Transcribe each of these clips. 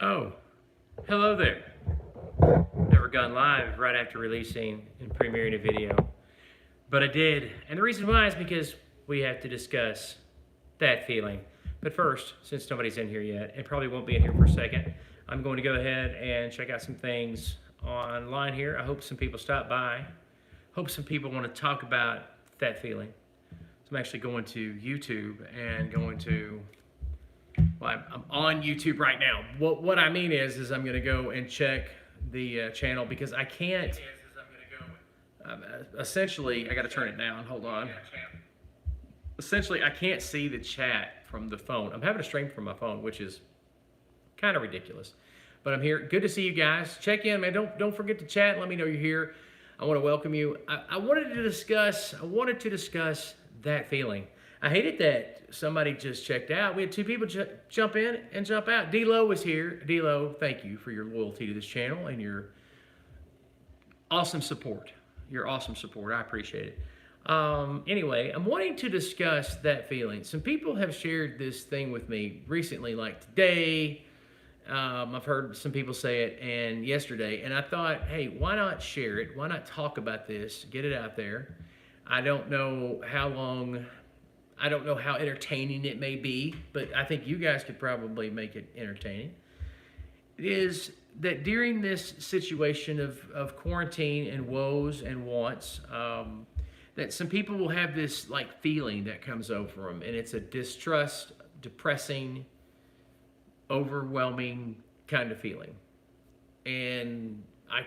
Oh, hello there. Never gone live right after releasing and premiering a video, but I did. And the reason why is because we have to discuss that feeling. But first, since nobody's in here yet, and probably won't be in here for a second, I'm going to go ahead and check out some things online here. I hope some people stop by. Hope some people want to talk about that feeling. So I'm actually going to YouTube and going to I'm on YouTube right now. What I mean is I'm going to go and check the channel because I can't. Essentially, I got to turn it down. Hold on. Essentially, I can't see the chat from the phone. I'm having a stream from my phone, which is kind of ridiculous. But I'm here. Good to see you guys. Check in, man. Don't forget to chat. Let me know you're here. I want to welcome you. I wanted to discuss that feeling. I hated that somebody just checked out. We had two people jump in and jump out. D-Lo is here. D-Lo, thank you for your loyalty to this channel and your awesome support. Your awesome support. I appreciate it. Anyway, I'm wanting to discuss that feeling. Some people have shared this thing with me recently, like today. I've heard some people say it, and yesterday, and I thought, hey, why not share it? Why not talk about this? Get it out there. I don't know how entertaining it may be, but I think you guys could probably make it entertaining. It is that during this situation of quarantine and woes and wants, that some people will have this like feeling that comes over them, and it's a distrust, depressing, overwhelming kind of feeling. And I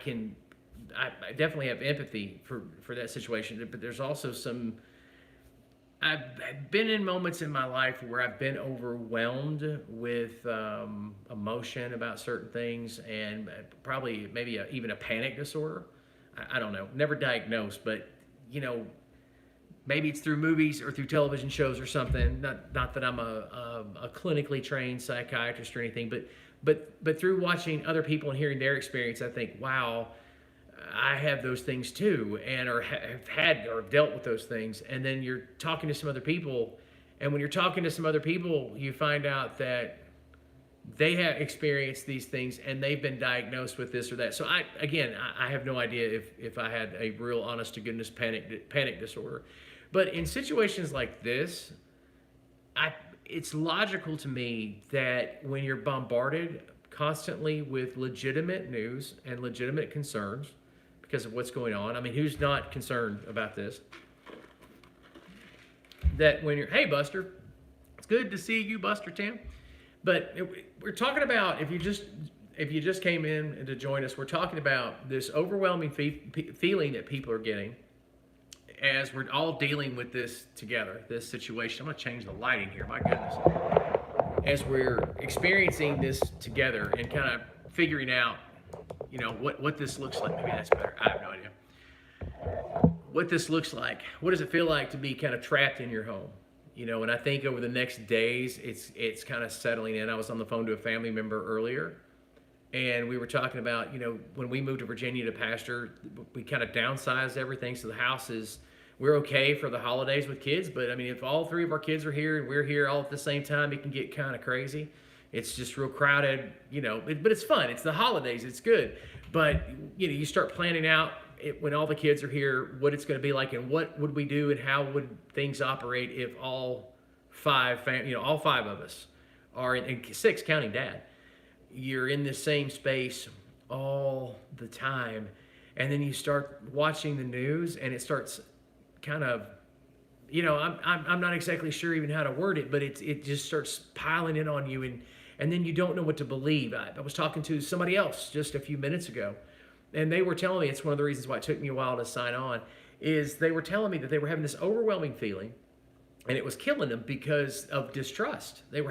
definitely have empathy for that situation, but there's also I've been in moments in my life where I've been overwhelmed with emotion about certain things, and probably maybe even a panic disorder. I don't know, never diagnosed, but maybe it's through movies or through television shows or something. Not that I'm a clinically trained psychiatrist or anything, but through watching other people and hearing their experience, I think, wow, I have those things too, and or have had or have dealt with those things. And then you're talking to some other people, and when you're talking to some other people, you find out that they have experienced these things and they've been diagnosed with this or that. So I have no idea if I had a real honest to goodness panic disorder. But in situations like this, it's logical to me that when you're bombarded constantly with legitimate news and legitimate concerns because of what's going on. I mean, who's not concerned about this? That when you're, hey, Buster, it's good to see you, Buster Tim. But we're talking about, if you just came in to join us, we're talking about this overwhelming feeling that people are getting as we're all dealing with this together, this situation. I'm going to change the lighting here, my goodness. As we're experiencing this together and kind of figuring out, what this looks like. Maybe that's better. I have no idea. What this looks like. What does it feel like to be kind of trapped in your home? And I think over the next days, it's kind of settling in. I was on the phone to a family member earlier, and we were talking about, when we moved to Virginia to pastor, we kind of downsized everything. So the house we're okay for the holidays with kids, but I mean, if all three of our kids are here and we're here all at the same time, it can get kind of crazy. It's just real crowded, but it's fun. It's the holidays. It's good. But, you start planning out when all the kids are here, what it's going to be like and what would we do and how would things operate if all five of us are, and six counting Dad, you're in the same space all the time. And then you start watching the news and it starts kind of, I'm not exactly sure even how to word it, but it just starts piling in on you, and then you don't know what to believe. I was talking to somebody else just a few minutes ago, and they were telling me, it's one of the reasons why it took me a while to sign on, is they were telling me that they were having this overwhelming feeling, and it was killing them because of distrust. They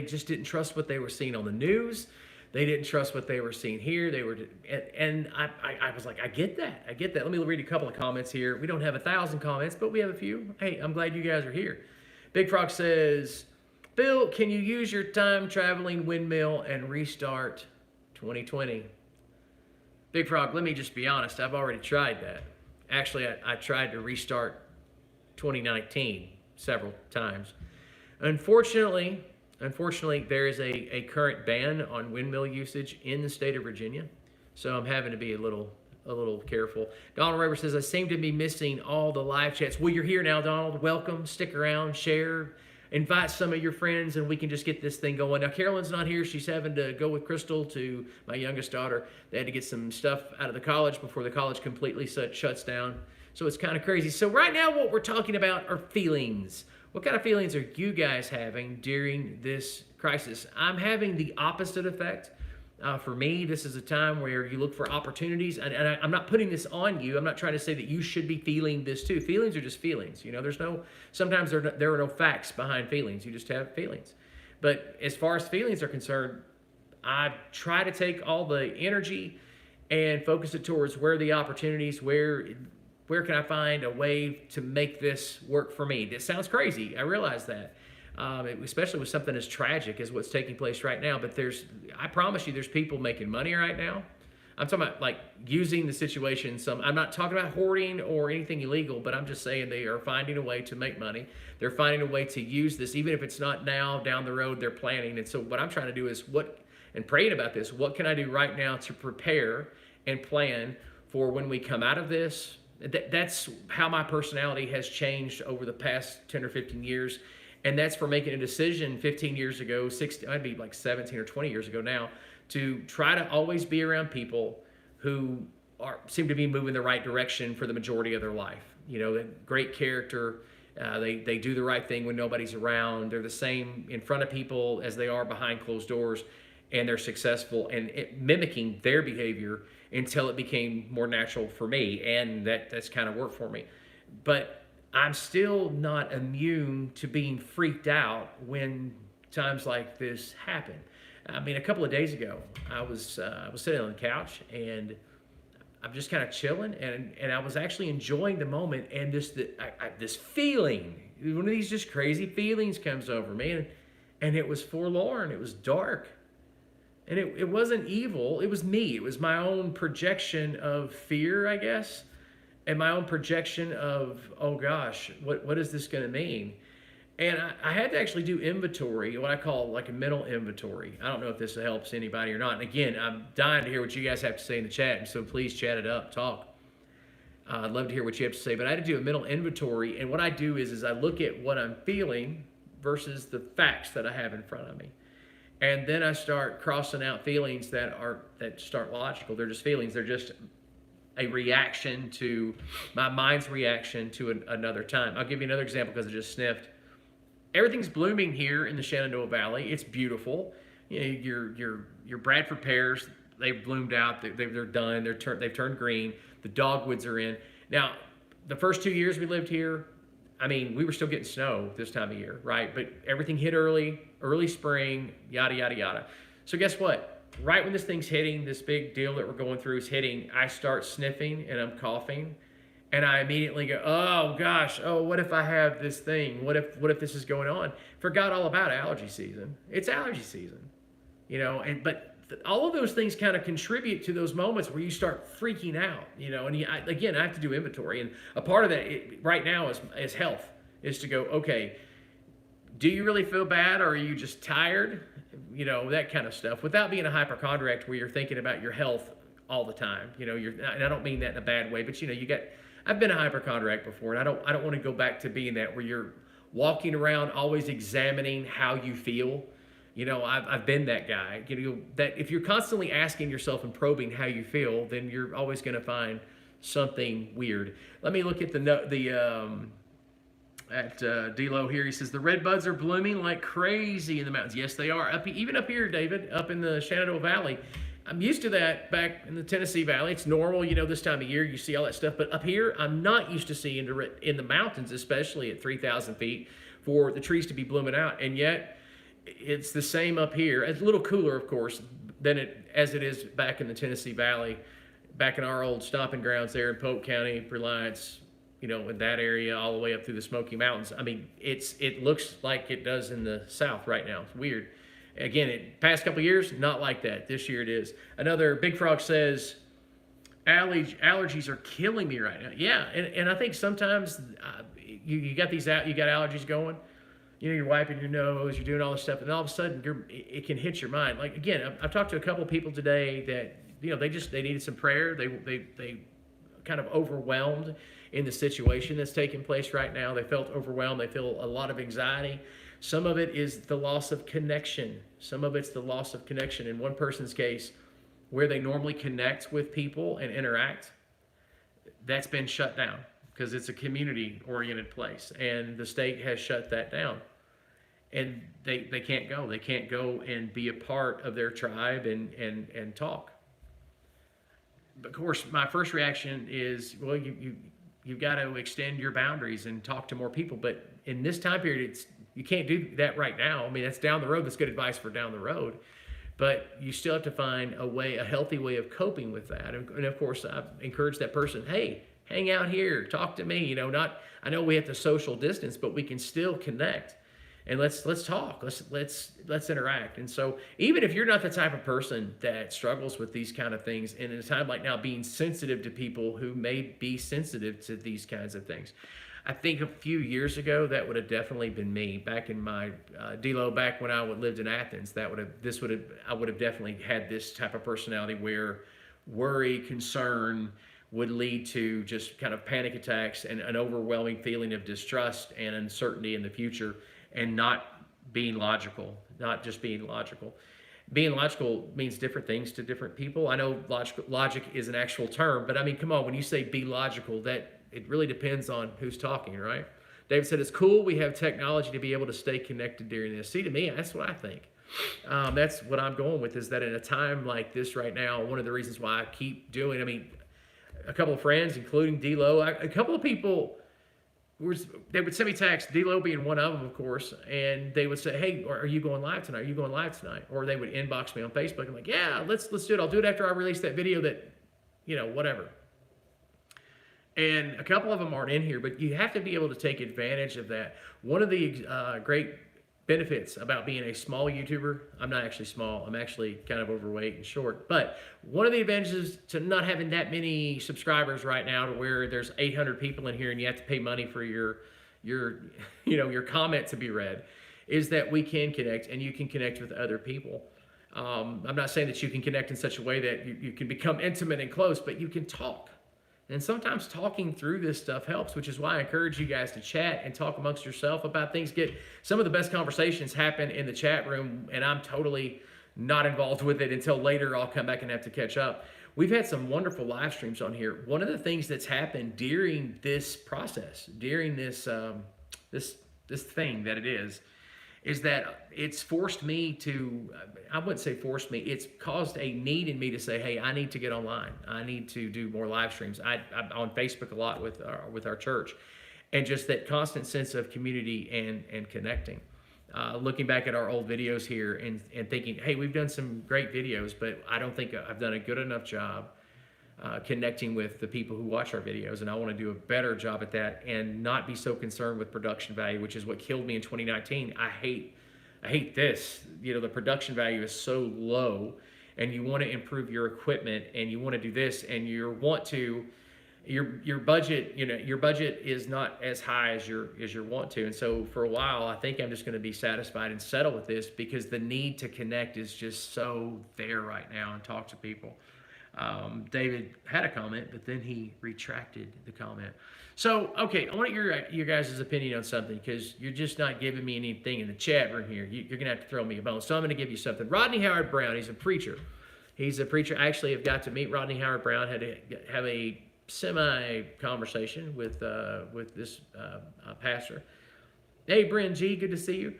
just didn't trust what they were seeing on the news. They didn't trust what they were seeing here. And I was like, I get that. Let me read a couple of comments here. We don't have 1,000 comments, but we have a few. Hey, I'm glad you guys are here. Big Frog says, Bill, can you use your time traveling windmill and restart 2020? Big Frog, let me just be honest. I've already tried that. Actually, I tried to restart 2019 several times. Unfortunately, Unfortunately, there is a current ban on windmill usage in the state of Virginia, so I'm having to be a little careful. Donald Rubber says, I seem to be missing all the live chats. Well, you're here now, Donald. Welcome. Stick around, share, invite some of your friends, and we can just get this thing going. Now, Carolyn's not here. She's having to go with Crystal to my youngest daughter. They had to get some stuff out of the college before the college completely shuts down. So it's kind of crazy. So right now what we're talking about are feelings. What kind of feelings are you guys having during this crisis? I'm having the opposite effect. For me, this is a time where you look for opportunities, and I'm not putting this on you. I'm not trying to say that you should be feeling this too. Feelings are just feelings. You know, sometimes there are no facts behind feelings. You just have feelings. But as far as feelings are concerned, I try to take all the energy and focus it towards where the opportunities, where can I find a way to make this work for me? This sounds crazy. I realize that. Especially with something as tragic as what's taking place right now. But I promise you, there's people making money right now. I'm talking about like using the situation. I'm not talking about hoarding or anything illegal, but I'm just saying they are finding a way to make money. They're finding a way to use this, even if it's not now, down the road, they're planning. And so what I'm trying to do is and praying about this, what can I do right now to prepare and plan for when we come out of this? That's how my personality has changed over the past 10 or 15 years. And that's for making a decision 15 years ago, I'd be like 17 or 20 years ago now, to try to always be around people who seem to be moving the right direction for the majority of their life. You know, great character. They do the right thing when nobody's around. They're the same in front of people as they are behind closed doors, and they're successful and mimicking their behavior until it became more natural for me, and that's kind of worked for me. But I'm still not immune to being freaked out when times like this happen. I mean, a couple of days ago, I was sitting on the couch and I'm just kind of chilling, and I was actually enjoying the moment, and this feeling, one of these just crazy feelings comes over me, and it was forlorn. It was dark, and it wasn't evil. It was me. It was my own projection of fear, I guess. And my own projection of, oh gosh, what is this going to mean? And I had to actually do inventory, what I call like a mental inventory. I don't know if this helps anybody or not. And again, I'm dying to hear what you guys have to say in the chat, and so please chat it up, talk. I'd love to hear what you have to say. But I had to do a mental inventory, and what I do is I look at what I'm feeling versus the facts that I have in front of me. And then I start crossing out feelings that start logical. They're just feelings. They're just a reaction to my mind's reaction to another time. I'll give you another example because I just sniffed. Everything's blooming here in the Shenandoah Valley. It's beautiful. You know, your Bradford pears, they've bloomed out. They're done. They've turned green. The dogwoods are in. Now, the first 2 years we lived here, I mean, we were still getting snow this time of year, right? But everything hit early spring, yada, yada, yada. So guess what? Right when this thing's hitting, this big deal that we're going through is hitting, I start sniffing and I'm coughing. And I immediately go, oh gosh, what if I have this thing? What if this is going on? Forgot all about allergy season. It's allergy season, you know, but all of those things kind of contribute to those moments where you start freaking out, you know, and again, I have to do inventory. And a part of that right now is health, is to go, okay, do you really feel bad, or are you just tired? You know, that kind of stuff, without being a hypochondriac where you're thinking about your health all the time. You know, and I don't mean that in a bad way, but you know, I've been a hypochondriac before, and I don't want to go back to being that, where you're walking around always examining how you feel. You know, I've been that guy. You know, that if you're constantly asking yourself and probing how you feel, then you're always going to find something weird. Let me look at D-Lo here. He says, the red buds are blooming like crazy in the mountains. Yes, they are. Even up here, David, up in the Shenandoah Valley. I'm used to that back in the Tennessee Valley. It's normal, you know, this time of year, you see all that stuff. But up here, I'm not used to seeing in the mountains, especially at 3,000 feet, for the trees to be blooming out. And yet, it's the same up here. It's a little cooler, of course, as it is back in the Tennessee Valley, back in our old stomping grounds there in Polk County, Reliance, you know, in that area, all the way up through the Smoky Mountains. I mean, it looks like it does in the South right now. It's weird. Again, past couple of years, not like that. This year it is. Another Big Frog says, allergies are killing me right now. Yeah, and I think sometimes you got allergies going. you're wiping your nose, you're doing all this stuff, and all of a sudden it can hit your mind. Like again, I've talked to a couple of people today that they needed some prayer. They kind of overwhelmed in the situation that's taking place right now. They felt overwhelmed. They feel a lot of anxiety. Some of it is the loss of connection. Some of it's the loss of connection. In one person's case, where they normally connect with people and interact, that's been shut down because it's a community-oriented place, and the state has shut that down. And they can't go. They can't go and be a part of their tribe and talk. But of course, my first reaction is, well, you've got to extend your boundaries and talk to more people. But in this time period, you can't do that right now. I mean, that's down the road. That's good advice for down the road. But you still have to find a healthy way of coping with that. And of course, I've encouraged that person, hey, hang out here, talk to me. I know we have to social distance, but we can still connect. And let's talk. Let's interact. And so even if you're not the type of person that struggles with these kind of things, and in a time like now, being sensitive to people who may be sensitive to these kinds of things, I think a few years ago that would have definitely been me. Back in my D-Lo, back when I lived in Athens, I would have definitely had this type of personality where worry, concern would lead to just kind of panic attacks and an overwhelming feeling of distrust and uncertainty in the future. And not being logical, not just being logical. Being logical means different things to different people. I know logic is an actual term, but I mean, come on, when you say be logical, that it really depends on who's talking, right? David said, it's cool we have technology to be able to stay connected during this. See, to me, that's what I think. That's what I'm going with, is that in a time like this right now, one of the reasons why I keep doing, a couple of friends, including D-Lo, a couple of people, they would send me texts, D-Lo being one of them, of course, and they would say, hey, are you going live tonight? Are you going live tonight? Or they would inbox me on Facebook. I'm like, yeah, let's do it. I'll do it after I release that video that, whatever. And a couple of them aren't in here, but you have to be able to take advantage of that. One of the great benefits about being a small YouTuber, I'm not actually small, I'm actually kind of overweight and short, but one of the advantages to not having that many subscribers right now, to where there's 800 people in here and you have to pay money for your comment to be read, is that we can connect, and you can connect with other people. I'm not saying that you can connect in such a way that you can become intimate and close, but you can talk. And sometimes talking through this stuff helps, which is why I encourage you guys to chat and talk amongst yourself about things. Some of the best conversations happen in the chat room, and I'm totally not involved with it until later. I'll come back and have to catch up. We've had some wonderful live streams on here. One of the things that's happened during this process, during this thing that it is that it's forced me to, I wouldn't say forced me, it's caused a need in me to say, hey, I need to get online. I need to do more live streams. I'm on Facebook a lot with our church, and just that constant sense of community and connecting. Looking back at our old videos here and thinking, hey, we've done some great videos, but I don't think I've done a good enough job connecting with the people who watch our videos, and I want to do a better job at that and not be so concerned with production value, which is what killed me in 2019. I hate this. The production value is so low, and you want to improve your equipment, and you want to do this, and your budget, your budget is not as high as your want to. And so for a while, I think I'm just going to be satisfied and settle with this, because the need to connect is just so there right now and talk to people. David had a comment, but then he retracted the comment. So, okay, I want your guys' opinion on something, because you're just not giving me anything in the chat room here. You're going to have to throw me a bone. So I'm going to give you something. Rodney Howard-Browne, he's a preacher. I actually have got to meet Rodney Howard-Browne, had to have a semi-conversation with this pastor. Hey, Bryn G., good to see you.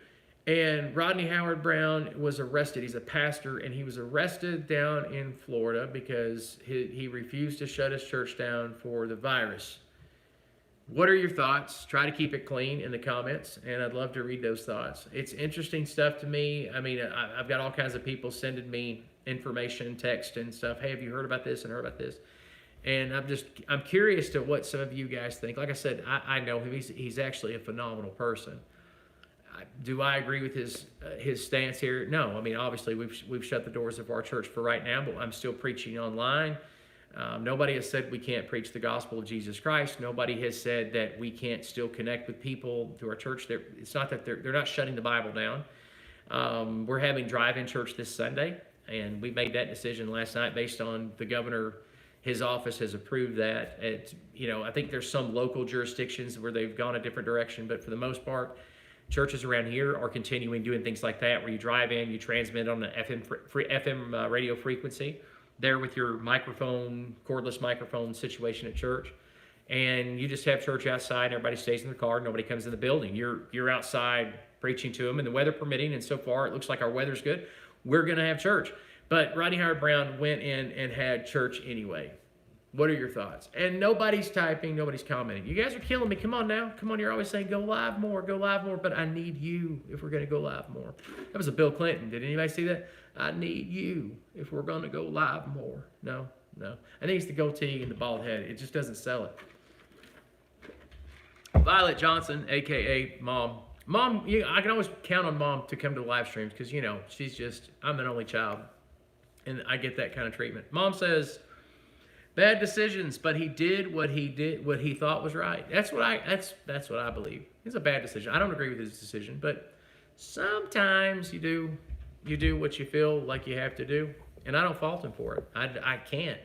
And Rodney Howard-Browne was arrested. He's a pastor, and he was arrested down in Florida because he refused to shut his church down for the virus. What are your thoughts? Try to keep it clean in the comments, and I'd love to read those thoughts. It's interesting stuff to me. I've got all kinds of people sending me information, text, and stuff. Hey, have you heard about this and heard about this? And I'm curious to what some of you guys think. Like I said, I know him. He's actually a phenomenal person. Do I agree with his stance here? No. Obviously we've shut the doors of our church for right now, but I'm still preaching online. Nobody has said we can't preach the gospel of Jesus Christ. Nobody has said that we can't still connect with people through our church. It's not that they're not shutting the Bible down. We're having drive-in church this Sunday, and we made that decision last night based on the governor. His office has approved that. I think there's some local jurisdictions where they've gone a different direction, but for the most part, churches around here are continuing doing things like that, where you drive in, you transmit on the FM radio frequency there with your microphone, cordless microphone situation at church, and you just have church outside. Everybody stays in their car. Nobody comes in the building. You're outside preaching to them, and the weather permitting. And so far, it looks like our weather's good. We're going to have church. But Rodney Howard-Browne went in and had church anyway. What are your thoughts? And nobody's typing, nobody's commenting. You guys are killing me. Come on now. Come on. You're always saying go live more, go live more. But I need you if we're going to go live more. That was a Bill Clinton. Did anybody see that? I need you if we're going to go live more. No. I think it's the goatee and the bald head. It just doesn't sell it. Violet Johnson, a.k.a. Mom. Mom, I can always count on Mom to come to the live streams because, I'm an only child. And I get that kind of treatment. Mom says, bad decisions, but he did what he thought was right. That's what I believe. It's a bad decision. I don't agree with his decision, but sometimes you do what you feel like you have to do, and I don't fault him for it. I can't.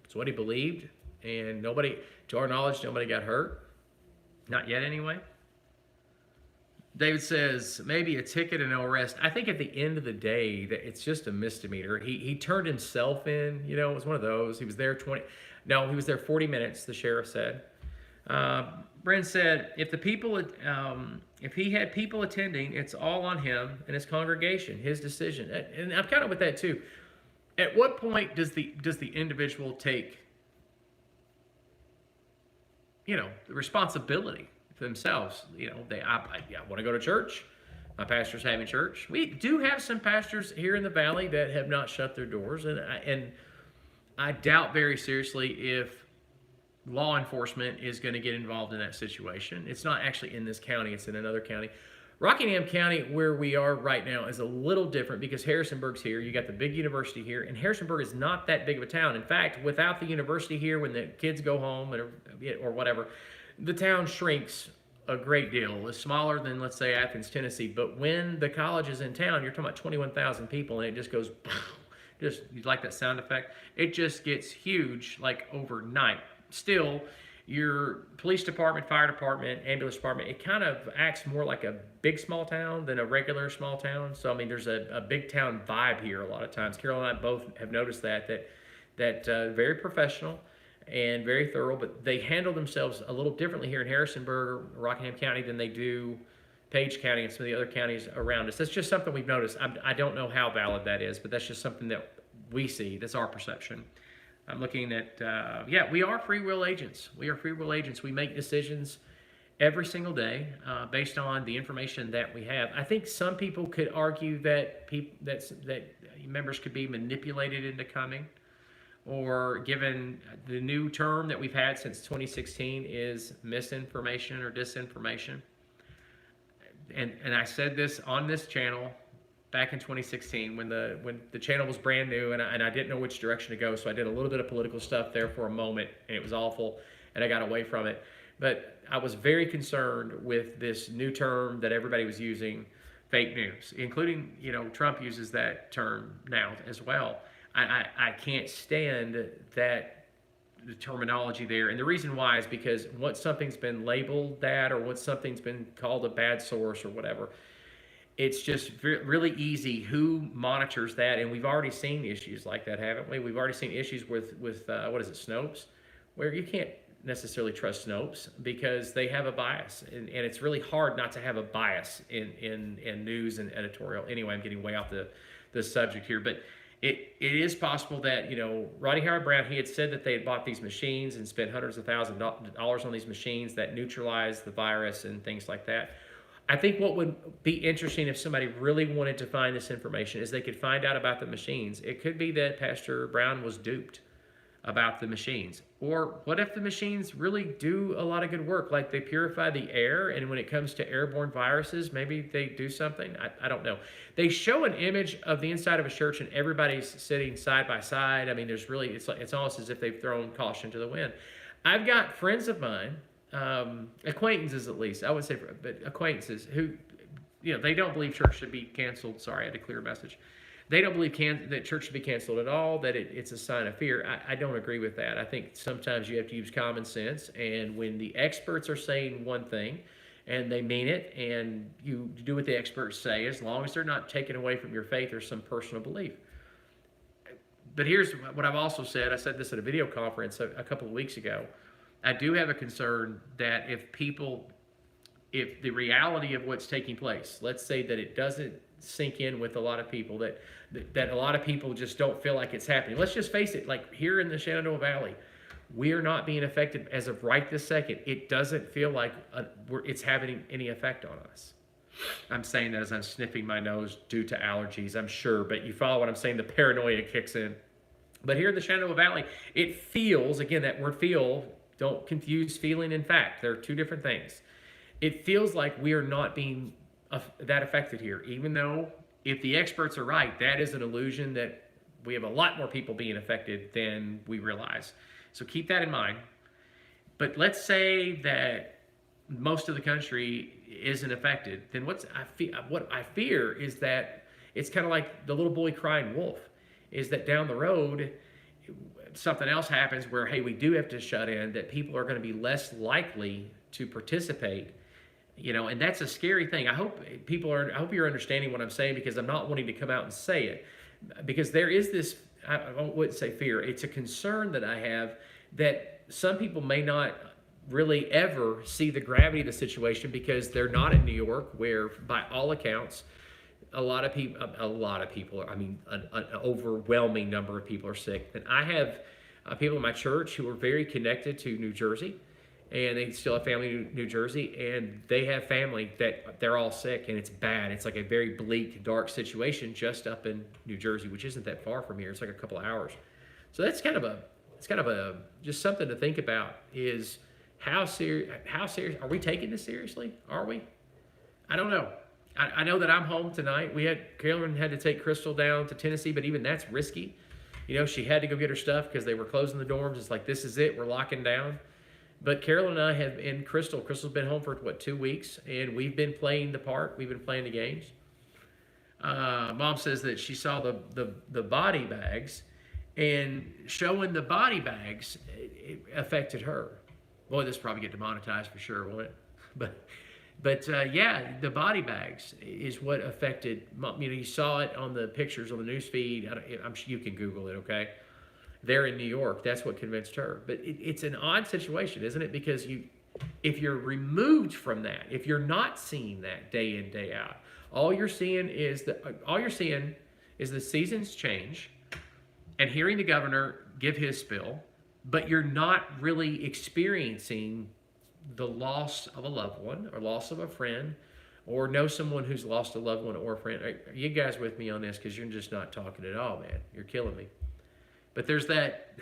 It's what he believed, and to our knowledge, nobody got hurt. Not yet, anyway. David says, maybe a ticket and no arrest. I think at the end of the day, that it's just a misdemeanor. He turned himself in. It was one of those. He was there 40 minutes, the sheriff said. Brent said, if he had people attending, it's all on him and his congregation, his decision. And I'm kind of with that too. At what point does the individual take, the responsibility for themselves? I want to go to church. My pastor's having church. We do have some pastors here in the valley that have not shut their doors, and I doubt very seriously if law enforcement is going to get involved in that situation. It's not actually in this county, it's in another county. Rockingham County, where we are right now, is a little different because Harrisonburg's here. You got the big university here, and Harrisonburg is not that big of a town. In fact, without the university here, when the kids go home or whatever, the town shrinks a great deal. It's smaller than, let's say, Athens, Tennessee. But when the college is in town, you're talking about 21,000 people, and it just goes, you like that sound effect? It just gets huge, like overnight. Still, your police department, fire department, ambulance department, it kind of acts more like a big small town than a regular small town. So, there's a big town vibe here a lot of times. Carol and I both have noticed that very professional and very thorough, but they handle themselves a little differently here in Harrisonburg or Rockingham County than they do Page County and some of the other counties around us. That's just something we've noticed. I don't know how valid that is, but that's just something that we see. That's our perception. I'm looking at, we are free will agents. We are free will agents. We make decisions every single day based on the information that we have. I think some people could argue that members could be manipulated into coming, or given the new term that we've had since 2016 is misinformation or disinformation. And I said this on this channel back in 2016 when the channel was brand new and I didn't know which direction to go, so I did a little bit of political stuff there for a moment, and it was awful, and I got away from it. But I was very concerned with this new term that everybody was using, fake news, including, Trump uses that term now as well. I can't stand the terminology there, and the reason why is because once something's been labeled that, or once something's been called a bad source or whatever, it's just really easy who monitors that, and we've already seen issues like that, haven't we? We've already seen issues with Snopes, where you can't necessarily trust Snopes because they have a bias, and it's really hard not to have a bias in news and editorial. Anyway, I'm getting way off the subject here, but it is possible that, Rodney Howard-Browne, he had said that they had bought these machines and spent hundreds of thousands of dollars on these machines that neutralize the virus and things like that. I think what would be interesting if somebody really wanted to find this information is they could find out about the machines. It could be that Pastor Brown was duped. about the machines? Or what if the machines really do a lot of good work, like they purify the air, and when it comes to airborne viruses, maybe they do something? I don't know. They show an image of the inside of a church, and everybody's sitting side by side. I mean, there's really, it's almost as if they've thrown caution to the wind. I've got friends of mine, acquaintances at least, I would say, but acquaintances who, they don't believe church should be canceled. Sorry, I had a clear message. They don't believe that church should be canceled at all, that it's a sign of fear. I don't agree with that. I think sometimes you have to use common sense, and when the experts are saying one thing and they mean it, and you do what the experts say, as long as they're not taking away from your faith or some personal belief. But here's what I've also said. I said this at a video conference a couple of weeks ago. I do have a concern that if the reality of what's taking place, let's say that it doesn't sink in with a lot of people, that a lot of people just don't feel like it's happening. Let's just face it, like here in the Shenandoah Valley, we are not being affected as of right this second. It doesn't feel like it's having any effect on us. I'm saying that as I'm sniffing my nose due to allergies, I'm sure, but you follow what I'm saying, the paranoia kicks in. But here in the Shenandoah Valley, it feels, again, that word feel, don't confuse feeling and fact. They're two different things. It feels like we are not being that affected here, even though if the experts are right, that is an illusion that we have a lot more people being affected than we realize. So keep that in mind. But let's say that most of the country isn't affected, then what I fear is that it's kind of like the little boy crying wolf, is that down the road, something else happens where, hey, we do have to shut in, that people are going to be less likely to participate. And that's a scary thing. I hope you're understanding what I'm saying, because I'm not wanting to come out and say it, because there is this, I wouldn't say fear, it's a concern that I have that some people may not really ever see the gravity of the situation because they're not in New York, where by all accounts, a lot of people, I mean, an overwhelming number of people are sick. And I have people in my church who are very connected to New Jersey, and they still have family in New Jersey, and they have family that they're all sick, and it's bad. It's like a very bleak, dark situation just up in New Jersey, which isn't that far from here. It's like a couple of hours. So that's kind of a just something to think about, is how serious are we taking this seriously? Are we? I don't know. I know that I'm home tonight. Carolyn had to take Crystal down to Tennessee, but even that's risky. She had to go get her stuff because they were closing the dorms. It's like, this is it, we're locking down. But Carolyn and I have, and Crystal's been home for 2 weeks, and we've been playing the part. We've been playing the games. Mom says that she saw the body bags, and showing the body bags, it affected her. Boy, this will probably get demonetized for sure, won't it? But yeah, the body bags is what affected Mom. You saw it on the pictures on the news feed. I'm sure you can Google it, okay? There in New York, that's what convinced her. But it's an odd situation, isn't it? Because if you're removed from that, if you're not seeing that day in, day out, all you're seeing is the seasons change, and hearing the governor give his spill, but you're not really experiencing the loss of a loved one or loss of a friend, or know someone who's lost a loved one or a friend. Are you guys with me on this? Because you're just not talking at all, man. You're killing me. But there's that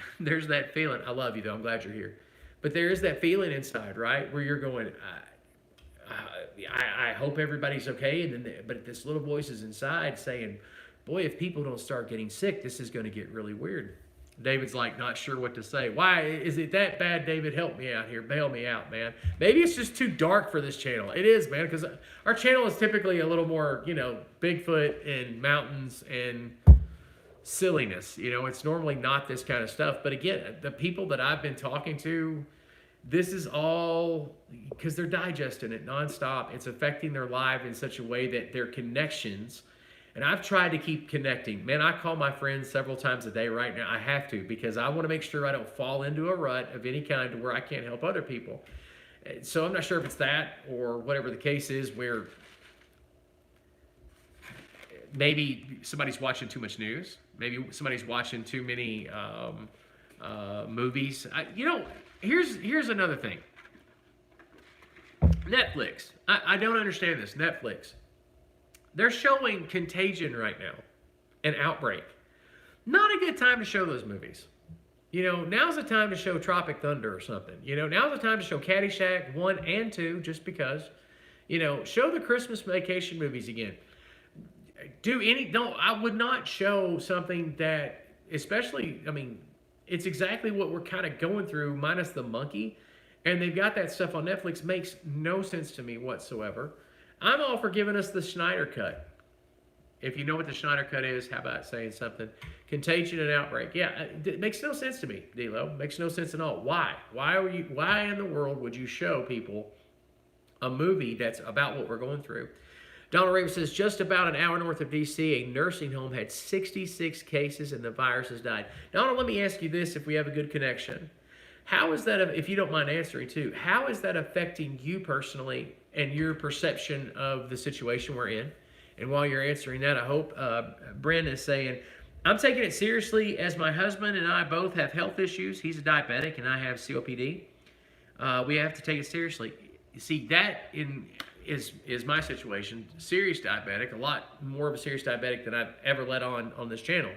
feeling. I love you, though. I'm glad you're here. But there is that feeling inside, right, where you're going, I hope everybody's okay. But this little voice is inside saying, boy, if people don't start getting sick, this is going to get really weird. David's like, not sure what to say. Why is it that bad, David? Help me out here. Bail me out, man. Maybe it's just too dark for this channel. It is, man, because our channel is typically a little more, Bigfoot and mountains and silliness. It's normally not this kind of stuff. But again, the people that I've been talking to, this is all because they're digesting it nonstop. It's affecting their life in such a way that their connections, and I've tried to keep connecting. Man, I call my friends several times a day right now. I have to, because I want to make sure I don't fall into a rut of any kind to where I can't help other people. So I'm not sure if it's that or whatever the case is, where maybe somebody's watching too much news. Maybe somebody's watching too many movies. Here's another thing. Netflix. I don't understand this. Netflix. They're showing Contagion right now, an Outbreak. Not a good time to show those movies. Now's the time to show Tropic Thunder or something. Now's the time to show Caddyshack 1 and 2 just because. Show the Christmas Vacation movies again. I would not show something that, especially, it's exactly what we're kind of going through, minus the monkey. And they've got that stuff on Netflix. Makes no sense to me whatsoever. I'm all for giving us the Snyder Cut. If you know what the Snyder Cut is, how about saying something? Contagion and Outbreak. Yeah, it makes no sense to me, D'Lo. Makes no sense at all. Why? Why in the world would you show people a movie that's about what we're going through? Donald Raven says, just about an hour north of D.C., a nursing home had 66 cases and the virus has died. Donald, let me ask you this if we have a good connection. How is that, if you don't mind answering too, how is that affecting you personally and your perception of the situation we're in? And while you're answering that, I hope Brent is saying, I'm taking it seriously as my husband and I both have health issues. He's a diabetic and I have COPD. We have to take it seriously. You see, that is my situation. Serious diabetic, a lot more of a serious diabetic than I've ever let on this channel.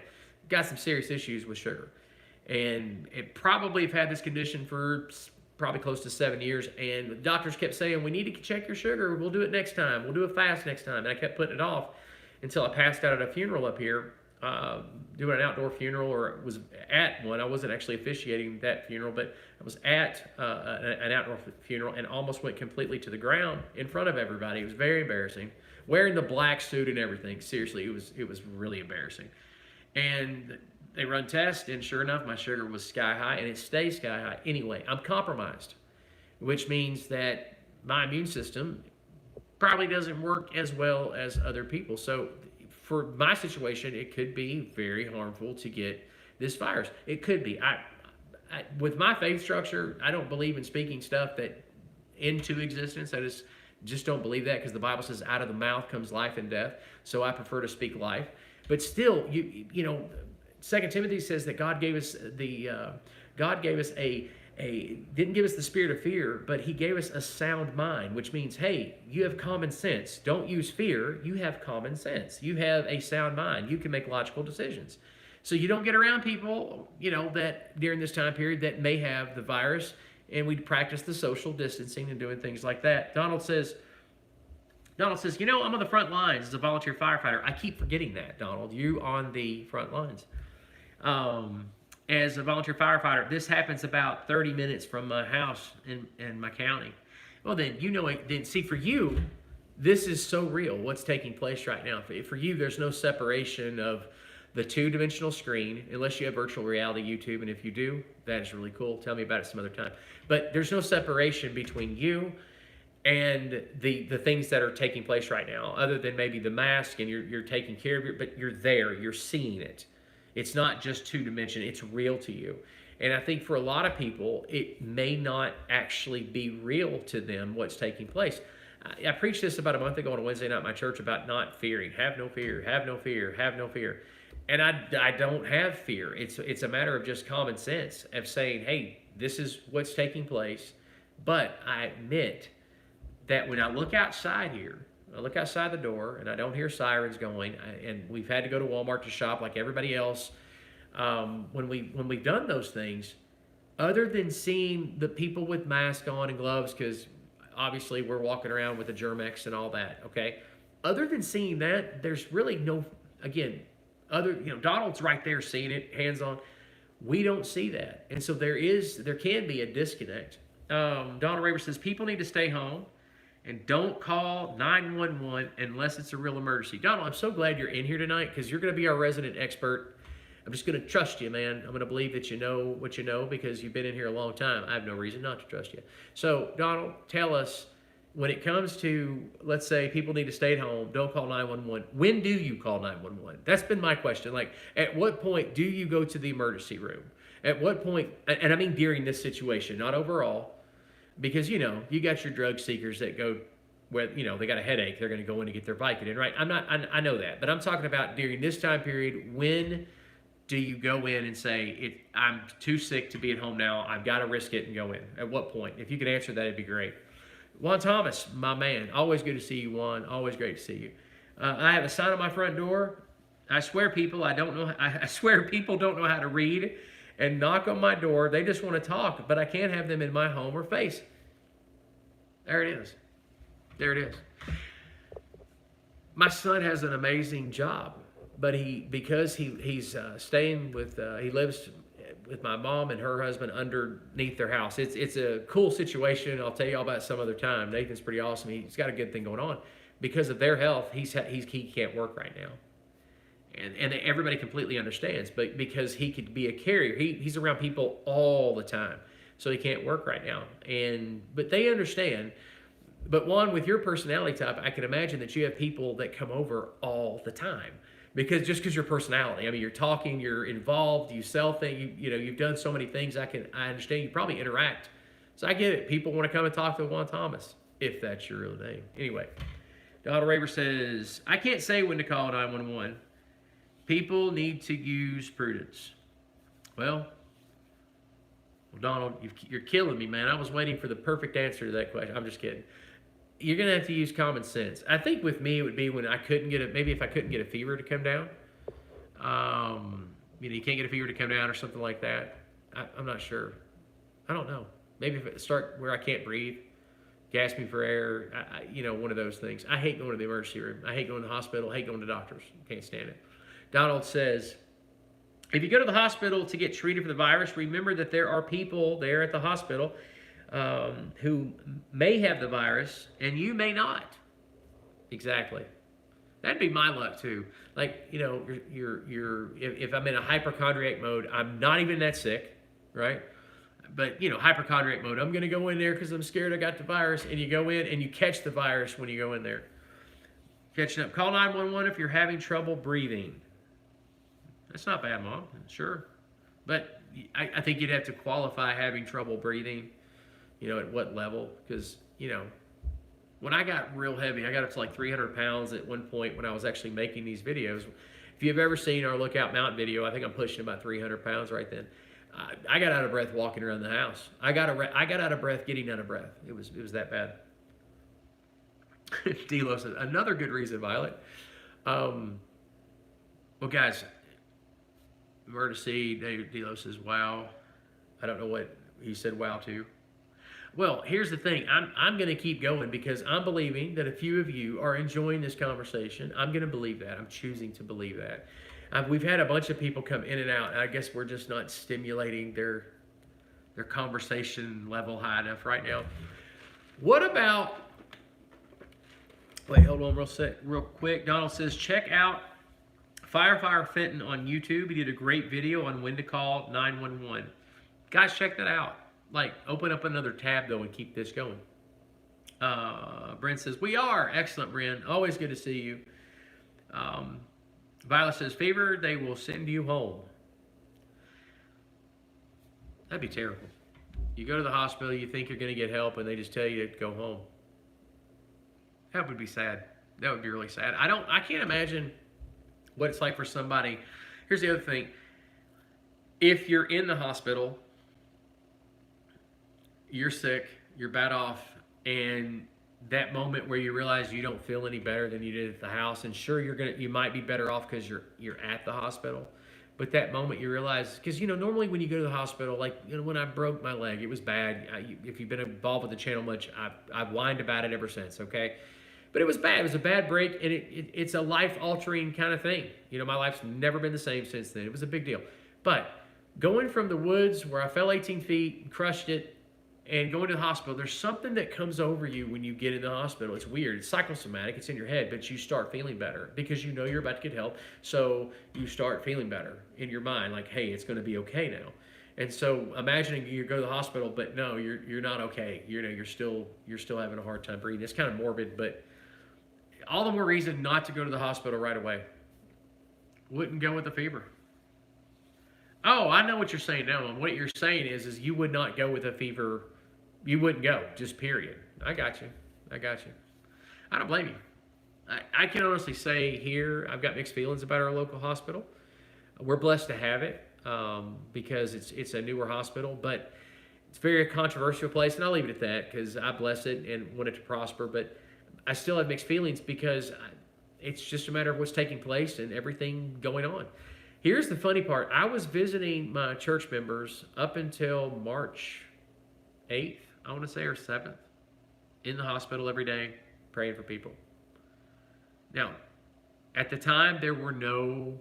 Got some serious issues with sugar. And it probably have had this condition for probably close to 7 years. And the doctors kept saying, we need to check your sugar. We'll do it next time. We'll do a fast next time. And I kept putting it off until I passed out at a funeral up here, doing an outdoor funeral, or was at one. I wasn't actually officiating that funeral, but I was at an outdoor funeral and almost went completely to the ground in front of everybody. It was very embarrassing. Wearing the black suit and everything. Seriously, it was really embarrassing. And they run tests, and sure enough, my sugar was sky high, and it stays sky high. Anyway, I'm compromised, which means that my immune system probably doesn't work as well as other people. So for my situation, it could be very harmful to get this virus. It could be. With my faith structure, I don't believe in speaking stuff that into existence. I just don't believe that, because the Bible says out of the mouth comes life and death. So I prefer to speak life. But still, you know, 2 Timothy says that God gave us didn't give us the spirit of fear, but he gave us a sound mind, which means, hey, you have common sense. Don't use fear. You have common sense. You have a sound mind. You can make logical decisions. So you don't get around people, you know, that during this time period that may have the virus, and we practice the social distancing and doing things like that. Donald says, you know, I'm on the front lines as a volunteer firefighter. I keep forgetting that, Donald. You on the front lines. As a volunteer firefighter, this happens about 30 minutes from my house in my county. Well, then, you know, then see, for you, this is so real, what's taking place right now. For you, there's no separation of the two-dimensional screen, unless you have virtual reality YouTube, and if you do, that is really cool. Tell me about it some other time. But there's no separation between you and the things that are taking place right now, other than maybe the mask, and you're taking care of it, but you're there, you're seeing it. It's not just two-dimensional, it's real to you. And I think for a lot of people, it may not actually be real to them what's taking place. I preached this about a month ago on a Wednesday night at my church about not fearing. Have no fear, have no fear, have no fear. And I don't have fear. It's a matter of just common sense of saying, hey, this is what's taking place. But I admit that when I look outside here, I look outside the door and I don't hear sirens going, and we've had to go to Walmart to shop like everybody else. When we've done those things, other than seeing the people with masks on and gloves, because obviously we're walking around with the Germ-X and all that, okay? Other than seeing that, there's really no, again, Donald's right there seeing it, hands on. We don't see that. And so there can be a disconnect. Donald Raver says, people need to stay home and don't call 911 unless it's a real emergency. Donald, I'm so glad you're in here tonight, because you're going to be our resident expert. I'm just going to trust you, man. I'm going to believe that you know what you know because you've been in here a long time. I have no reason not to trust you. So, Donald, tell us, when it comes to, let's say, people need to stay at home, don't call 911. When do you call 911? That's been my question. Like, at what point do you go to the emergency room? At what point, and I mean during this situation, not overall, because, you know, you got your drug seekers that go where, you know, they got a headache, they're going to go in to get their Vicodin, right? I know that, but I'm talking about during this time period. When do you go in and say, I'm too sick to be at home now, I've got to risk it and go in? At what point? If you could answer that, it'd be great. Juan Thomas, my man, always good to see you, Juan. Always great to see you. I have a sign on my front door. I swear people don't know how to read, and knock on my door. They just want to talk, but I can't have them in my home or face. There it is. There it is. My son has an amazing job, but because he's staying with he lives with my mom and her husband underneath their house. It's a cool situation. I'll tell you all about it some other time. Nathan's pretty awesome. He's got a good thing going on. Because of their health, he can't work right now. And everybody completely understands, but because he could be a carrier, he's around people all the time, so he can't work right now. But they understand. But one, with your personality type, I can imagine that you have people that come over all the time because your personality. I mean, you're talking, you're involved, you sell things, you've done so many things. I understand you probably interact. So I get it. People want to come and talk to Juan Thomas, if that's your real name. Anyway, Donald Raver says, I can't say when to call 911. People need to use prudence. Well, Donald, you're killing me, man. I was waiting for the perfect answer to that question. I'm just kidding. You're going to have to use common sense. I think with me, it would be when I couldn't get maybe if I couldn't get a fever to come down. You can't get a fever to come down or something like that. I'm not sure. I don't know. Maybe if it start where I can't breathe, gasping for air, one of those things. I hate going to the emergency room. I hate going to the hospital. I hate going to doctors. Can't stand it. Donald says, if you go to the hospital to get treated for the virus, remember that there are people there at the hospital who may have the virus and you may not. Exactly. That'd be my luck too. Like, if I'm in a hypochondriac mode, I'm not even that sick, right? But, hypochondriac mode, I'm going to go in there because I'm scared I got the virus. And you go in and you catch the virus when you go in there. Catching up. Call 911 if you're having trouble breathing. That's not bad, Mom. Sure. But I think you'd have to qualify having trouble breathing, at what level. Because, when I got real heavy, I got up to like 300 pounds at one point when I was actually making these videos. If you've ever seen our Lookout Mountain video, I think I'm pushing about 300 pounds right then. I got out of breath walking around the house. I got out of breath getting out of breath. It was that bad. Delo says, another good reason, Violet. Well, guys, emergency, Delo says, wow. I don't know what he said wow to. Well, here's the thing. I'm going to keep going because I'm believing that a few of you are enjoying this conversation. I'm going to believe that. I'm choosing to believe that. We've had a bunch of people come in and out, and I guess we're just not stimulating their conversation level high enough right now. What about... Wait, hold on real quick. Donald says, check out Firefighter Fenton on YouTube. He did a great video on when to call 911. Guys, check that out. Like, open up another tab, though, and keep this going. Brent says, we are. Excellent, Brent. Always good to see you. Violet says, fever, they will send you home. That'd be terrible. You go to the hospital, you think you're going to get help, and they just tell you to go home. That would be sad. That would be really sad. I can't imagine what it's like for somebody. Here's the other thing. If you're in the hospital, you're sick, you're bad off, and that moment where you realize you don't feel any better than you did at the house, and sure, you might be better off because you're at the hospital, but that moment you realize, because normally when you go to the hospital, like when I broke my leg, it was bad. If you've been involved with the channel much, I've whined about it ever since. Okay, but it was bad. It was a bad break, and it's a life-altering kind of thing. My life's never been the same since then. It was a big deal, but going from the woods where I fell 18 feet, crushed it, and going to the hospital, there's something that comes over you when you get in the hospital. It's weird. It's psychosomatic. It's in your head, but you start feeling better because you're about to get help. So you start feeling better in your mind, like, hey, it's going to be okay now. And so imagining you go to the hospital, but no, you're not okay. You're still having a hard time breathing. It's kind of morbid, but all the more reason not to go to the hospital right away. Wouldn't go with the fever. Oh, I know what you're saying now. And what you're saying is you would not go with a fever. You wouldn't go, just period. I got you. I don't blame you. I can honestly say here, I've got mixed feelings about our local hospital. We're blessed to have it because it's a newer hospital, but it's a very controversial place, and I'll leave it at that because I bless it and want it to prosper, but I still have mixed feelings because it's just a matter of what's taking place and everything going on. Here's the funny part. I was visiting my church members up until March 8th, I want to say, or 7th, in the hospital every day, praying for people. Now, at the time, there were no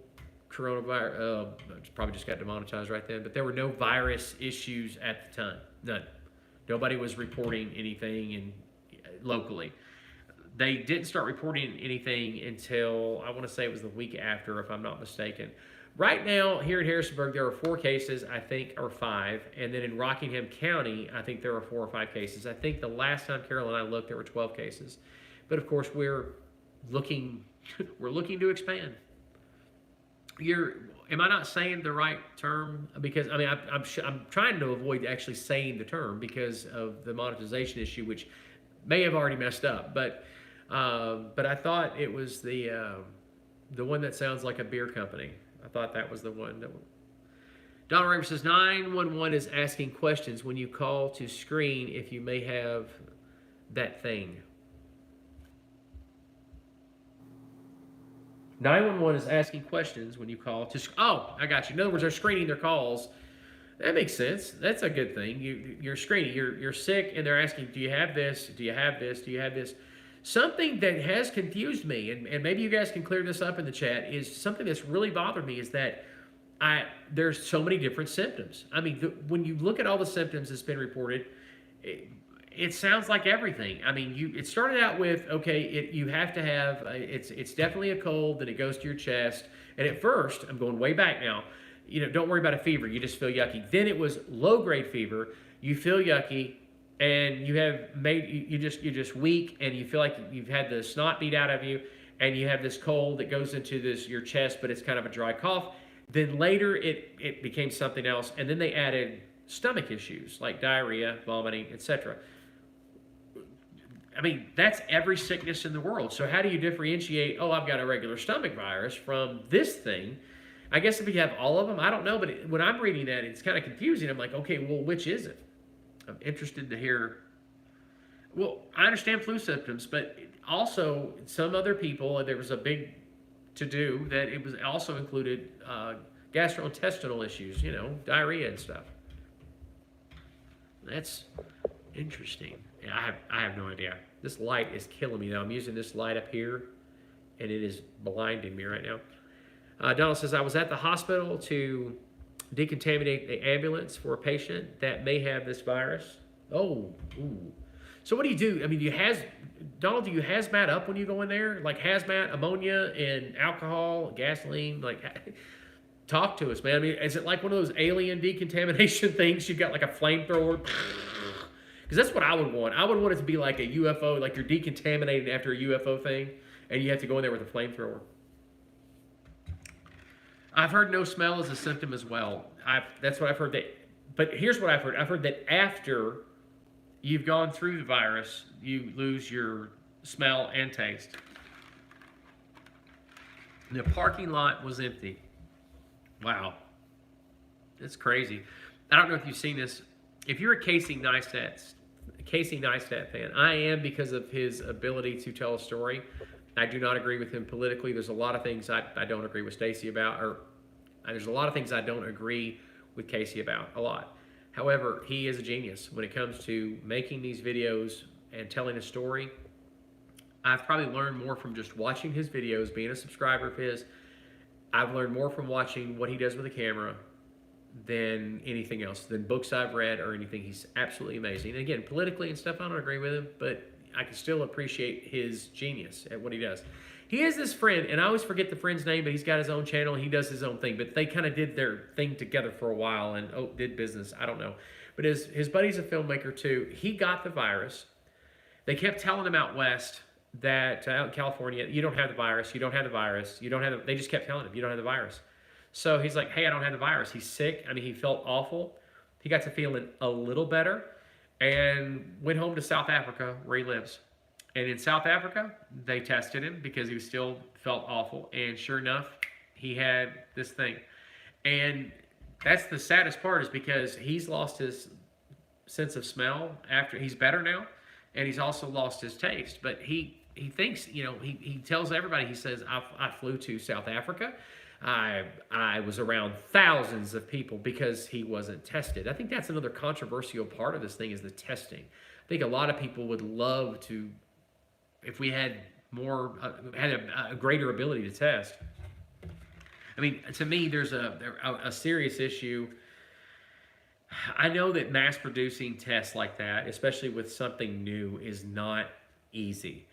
coronavirus, probably just got demonetized right then, but there were no virus issues at the time. None. Nobody was reporting anything locally. They didn't start reporting anything until, I want to say it was the week after, if I'm not mistaken. Right now, here in Harrisonburg, there are 4 cases, I think, or 5. And then in Rockingham County, I think there are 4 or 5 cases. I think the last time Carol and I looked, there were 12 cases. But of course, we're looking to expand. Am I not saying the right term? Because I mean, I'm trying to avoid actually saying the term because of the monetization issue, which may have already messed up. But I thought it was the one that sounds like a beer company. I thought that was the one that. Donald Raver says 911 is asking questions when you call to screen if you may have that thing. 911 is asking questions when you call to. Oh, I got you. In other words, they're screening their calls. That makes sense. That's a good thing. You're screening. You're sick, and they're asking, do you have this? Do you have this? Do you have this? Something that has confused me, and maybe you guys can clear this up in the chat, is something that's really bothered me is that there's so many different symptoms. I mean, when you look at all the symptoms that's been reported, it sounds like everything. I mean, it started out with, okay, you have to have, it's definitely a cold, then it goes to your chest. And at first, I'm going way back now, don't worry about a fever, you just feel yucky. Then it was low-grade fever, you feel yucky, and you're just weak, and you feel like you've had the snot beat out of you, and you have this cold that goes into your chest, but it's kind of a dry cough. Then later, it became something else, and then they added stomach issues like diarrhea, vomiting, etc. I mean, that's every sickness in the world. So how do you differentiate, oh, I've got a regular stomach virus from this thing? I guess if you have all of them, I don't know. But when I'm reading that, it's kind of confusing. I'm like, okay, well, which is it? I'm interested to hear. Well, I understand flu symptoms, but also some other people, there was a big to-do that it was also included gastrointestinal issues, diarrhea and stuff. That's interesting. Yeah, I have no idea. This light is killing me now. I'm using this light up here, and it is blinding me right now. Donald says, I was at the hospital to decontaminate the ambulance for a patient that may have this virus. Oh, ooh. So what do you do? I mean, Donald, do you hazmat up when you go in there? Like hazmat, ammonia, and alcohol, gasoline? Like, talk to us, man. I mean, is it like one of those alien decontamination things? You've got like a flamethrower? Because that's what I would want. I would want it to be like a UFO, like you're decontaminated after a UFO thing, and you have to go in there with a flamethrower. I've heard no smell is a symptom as well. That's what I've heard. But here's what I've heard. I've heard that after you've gone through the virus, you lose your smell and taste. The parking lot was empty. Wow. That's crazy. I don't know if you've seen this. If you're a Casey Neistat fan, I am, because of his ability to tell a story. I do not agree with him politically. There's a lot of things I don't agree with Stacey about, or there's a lot of things I don't agree with Casey about, a lot. However, he is a genius when it comes to making these videos and telling a story. I've probably learned more from just watching his videos, being a subscriber of his. I've learned more from watching what he does with the camera than anything else, than books I've read or anything. He's absolutely amazing. And again, politically and stuff, I don't agree with him, but I can still appreciate his genius at what he does. He has this friend, and I always forget the friend's name, but he's got his own channel, and he does his own thing. But they kind of did their thing together for a while and did business. I don't know. But his buddy's a filmmaker too. He got the virus. They kept telling him out west that, out in California, you don't have the virus, you don't have the virus, you don't have the, they just kept telling him, you don't have the virus. So he's like, hey, I don't have the virus. He's sick. I mean, he felt awful. He got to feeling a little better and went home to South Africa where he lives. And in South Africa, they tested him because he still felt awful. And sure enough, he had this thing. And that's the saddest part, is because he's lost his sense of smell after he's better now. And he's also lost his taste. But he thinks, he tells everybody, he says, I flew to South Africa. I was around thousands of people because he wasn't tested. I think that's another controversial part of this thing is the testing. I think a lot of people would love to, if we had more, had a greater ability to test. I mean, to me, there's a serious issue. I know that mass producing tests like that, especially with something new, is not easy.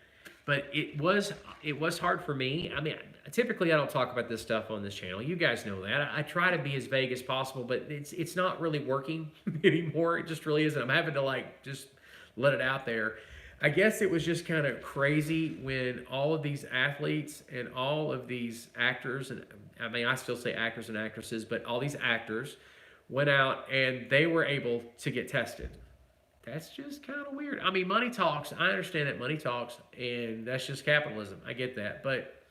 But it was hard for me. I mean, typically I don't talk about this stuff on this channel. You guys know that. I try to be as vague as possible, but it's not really working anymore. It just really isn't. I'm having to like just let it out there. I guess it was just kind of crazy when all of these athletes and all of these actors, and I mean, I still say actors and actresses, but all these actors went out and they were able to get tested. That's just kind of weird. I mean, money talks. I understand that money talks, and that's just capitalism. I get that. But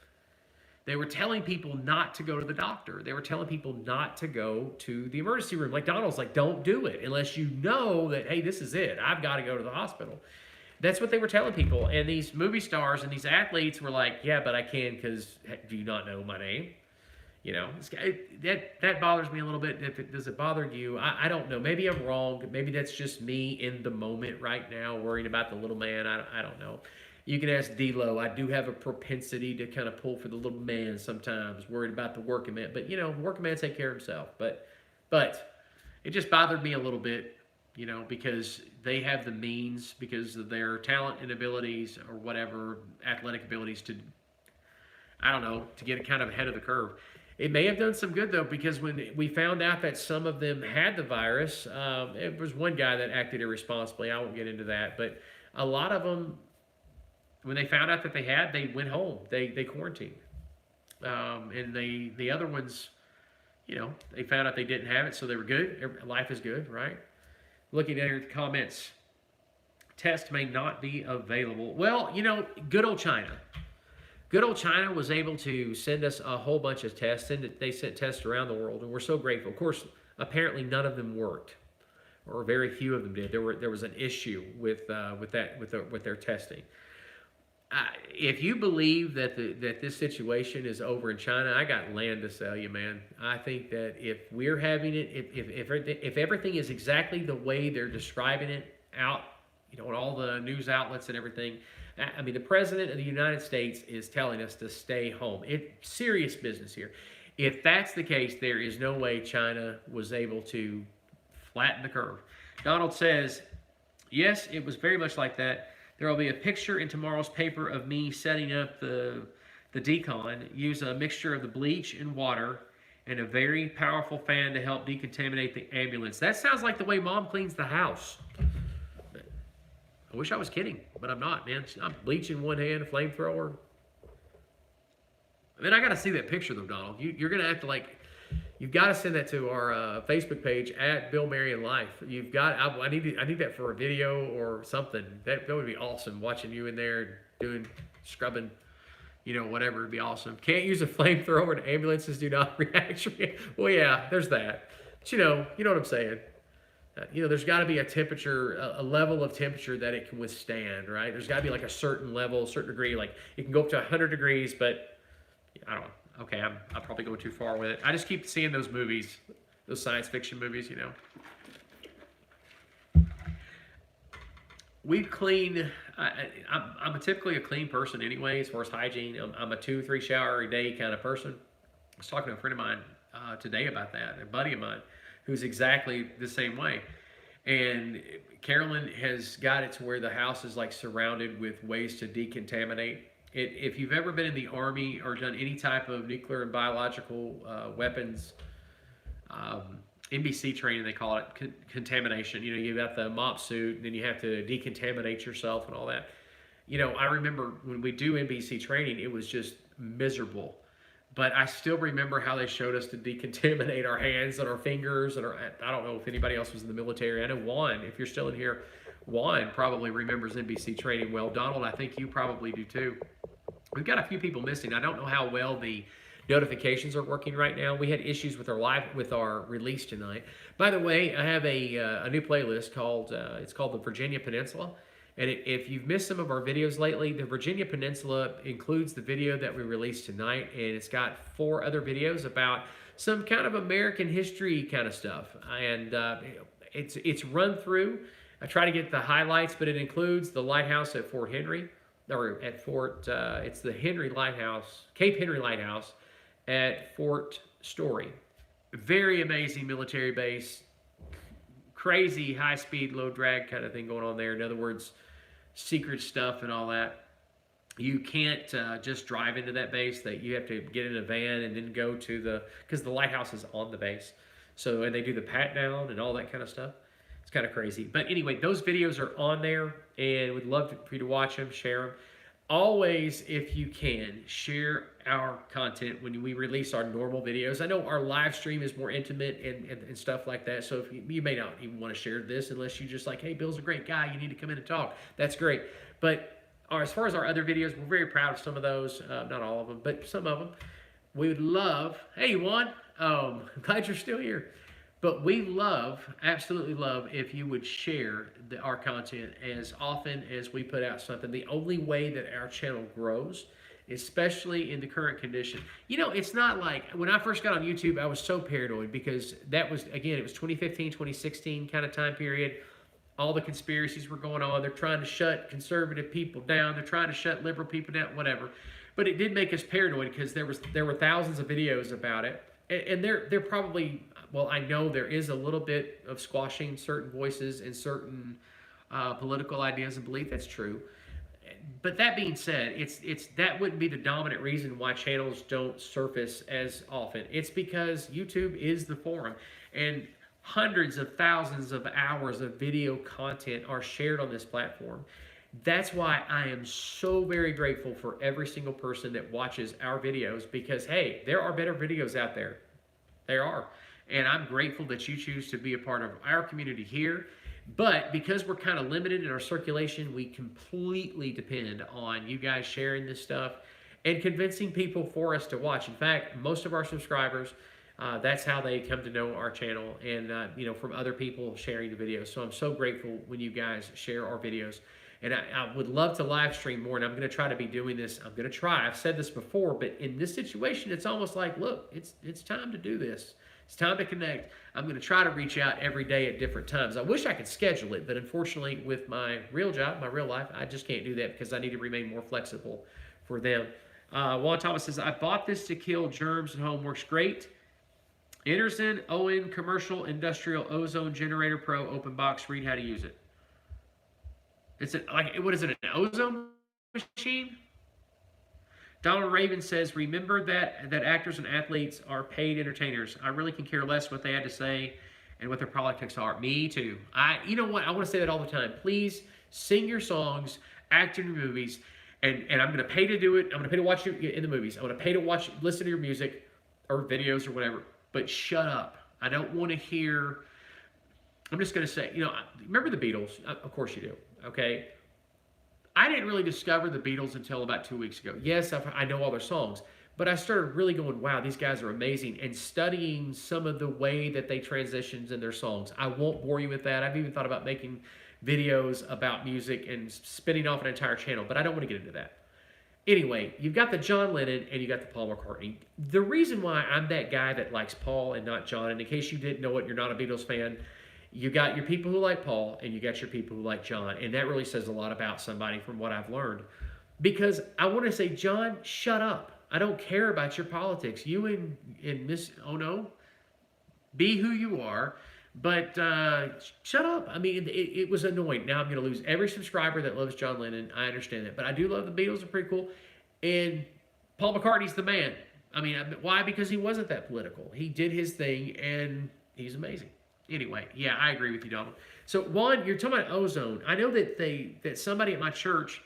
they were telling people not to go to the doctor. They were telling people not to go to the emergency room. Like Donald's like, don't do it unless you know that, hey, this is it. I've got to go to the hospital. That's what they were telling people. And these movie stars and these athletes were like, yeah, but I can because do you not know my name? You know, that bothers me a little bit. Does it bother you? I don't know. Maybe I'm wrong. Maybe that's just me in the moment right now, worrying about the little man. I don't know. You can ask D-Lo. I do have a propensity to kind of pull for the little man sometimes, worried about the working man. But, you know, working man take care of himself. But it just bothered me a little bit, you know, because they have the means, because of their talent and abilities or whatever, athletic abilities to, I don't know, to get kind of ahead of the curve. It may have done some good, though, because when we found out that some of them had the virus, it was one guy that acted irresponsibly. I won't get into that. But a lot of them, when they found out that they had, they went home. They quarantined. And the other ones, you know, they found out they didn't have it, so they were good. Life is good, right? Looking at your comments, test may not be available. Well, you know, good old China. Good old China was able to send us a whole bunch of tests, and they sent tests around the world, and we're so grateful. Of course, apparently none of them worked, or very few of them did. There was an issue with their testing. If you believe that this situation is over in China, I got land to sell you, man. I think that if we're having it, if everything is exactly the way they're describing it out, you know, on all the news outlets and everything. I mean, the President of the United States is telling us to stay home. It's serious business here. If that's the case, there is no way China was able to flatten the curve. Donald says, yes, it was very much like that. There will be a picture in tomorrow's paper of me setting up the decon. Use a mixture of the bleach and water and a very powerful fan to help decontaminate the ambulance. That sounds like the way Mom cleans the house. I wish I was kidding, but I'm not, man. I'm bleach in one hand, a flamethrower. I mean, I got to see that picture, though, Donald. You're going to have to, like, you've got to send that to our Facebook page at Bill Marion Life. You've got, I need that for a video or something. That would be awesome, watching you in there doing, scrubbing, you know, whatever would be awesome. Can't use a flamethrower and ambulances do not react. Well, yeah, there's that. But, you know what I'm saying. You know, there's got to be a temperature, a level of temperature that it can withstand, right? There's got to be like a certain level, a certain degree. Like it can go up to 100 degrees, but I don't know. Okay, I'm probably going too far with it. I just keep seeing those movies, those science fiction movies, you know. We clean. I'm typically a clean person anyway, as far as hygiene. I'm a 2-3 shower a day kind of person. I was talking to a friend of mine today about that, a buddy of mine, who's exactly the same way. And Carolyn has got it to where the house is like surrounded with ways to decontaminate. If you've ever been in the Army or done any type of nuclear and biological weapons, NBC training, they call it contamination. You know, you've got the mop suit, and then you have to decontaminate yourself and all that. You know, I remember when we do NBC training, it was just miserable. But I still remember how they showed us to decontaminate our hands and our fingers. And I don't know if anybody else was in the military. I know Juan, if you're still in here, Juan probably remembers NBC training well. Donald, I think you probably do too. We've got a few people missing. I don't know how well the notifications are working right now. We had issues with our release tonight. By the way, I have a new playlist called it's called the Virginia Peninsula. And if you've missed some of our videos lately, the Virginia Peninsula includes the video that we released tonight, and it's got 4 other videos about some kind of American history kind of stuff. And it's run through. I try to get the highlights, but it includes the lighthouse at Fort Henry, or at it's the Henry Lighthouse, Cape Henry Lighthouse at Fort Story. Very amazing military base, crazy high-speed, low-drag kind of thing going on there. In other words, secret stuff and all that. You can't just drive into that base. That you have to get in a van and then go to because the lighthouse is on the base. So, and they do the pat down and all that kind of stuff. It's kind of crazy. But anyway, those videos are on there, and we'd love for you to watch them, share them. Always, if you can, share our content when we release our normal videos. I know our live stream is more intimate and stuff like that, so if you may not even want to share this unless you just like, hey, Bill's a great guy, you need to come in and talk. That's great. But as far as our other videos, we're very proud of some of those. Not all of them, but some of them. We would love, hey, Juan, I'm glad you're still here. But we absolutely love, if you would share our content as often as we put out something. The only way that our channel grows, especially in the current condition. You know, it's not like, when I first got on YouTube, I was so paranoid because that was, again, it was 2015, 2016 kind of time period. All the conspiracies were going on. They're trying to shut conservative people down. They're trying to shut liberal people down, whatever. But it did make us paranoid because there were thousands of videos about it. And they're probably, well, I know there is a little bit of squashing certain voices and certain political ideas and belief. That's true. But that being said, that wouldn't be the dominant reason why channels don't surface as often. It's because YouTube is the forum, and hundreds of thousands of hours of video content are shared on this platform. That's why I am so very grateful for every single person that watches our videos, because, hey, there are better videos out there. There are. And I'm grateful that you choose to be a part of our community here. But because we're kind of limited in our circulation, we completely depend on you guys sharing this stuff and convincing people for us to watch. In fact, most of our subscribers, that's how they come to know our channel, and from other people sharing the videos. So I'm so grateful when you guys share our videos. And I would love to live stream more, and I'm going to try to be doing this. I'm going to try. I've said this before, but in this situation, it's almost like, look, it's time to do this. It's time to connect. I'm going to try to reach out every day at different times. I wish I could schedule it, but unfortunately, with my real job, my real life, I just can't do that because I need to remain more flexible for them. Juan Thomas says, I bought this to kill germs at home. Works great. Enersen Owen Commercial Industrial Ozone Generator Pro Open Box. Read how to use it. It's what is it, an ozone machine? Donald Raven says, remember that actors and athletes are paid entertainers. I really can care less what they had to say and what their politics are. Me too. You know what? I want to say that all the time. Please sing your songs, act in your movies, and I'm going to pay to do it. I'm going to pay to watch you in the movies. I'm going to pay to listen to your music or videos or whatever. But shut up. I don't want to hear. I'm just going to say, remember the Beatles? Of course you do. Okay, I didn't really discover the Beatles until about 2 weeks ago. Yes, I know all their songs, but I started really going, wow, these guys are amazing, and studying some of the way that they transitioned in their songs. I won't bore you with that. I've even thought about making videos about music and spinning off an entire channel, but I don't want to get into that. Anyway, you've got the John Lennon and you got the Paul McCartney. The reason why I'm that guy that likes Paul and not John, and in case you didn't know it, you're not a Beatles fan, you got your people who like Paul and you got your people who like John. And that really says a lot about somebody from what I've learned. Because I want to say, John, shut up. I don't care about your politics. You and Miss Ono, be who you are. But shut up. I mean, it was annoying. Now I'm going to lose every subscriber that loves John Lennon. I understand that. But I do love the Beatles. They're pretty cool. And Paul McCartney's the man. I mean, why? Because he wasn't that political. He did his thing, and he's amazing. Anyway, yeah, I agree with you, Donald. So, Juan, you're talking about ozone. I know that somebody at my church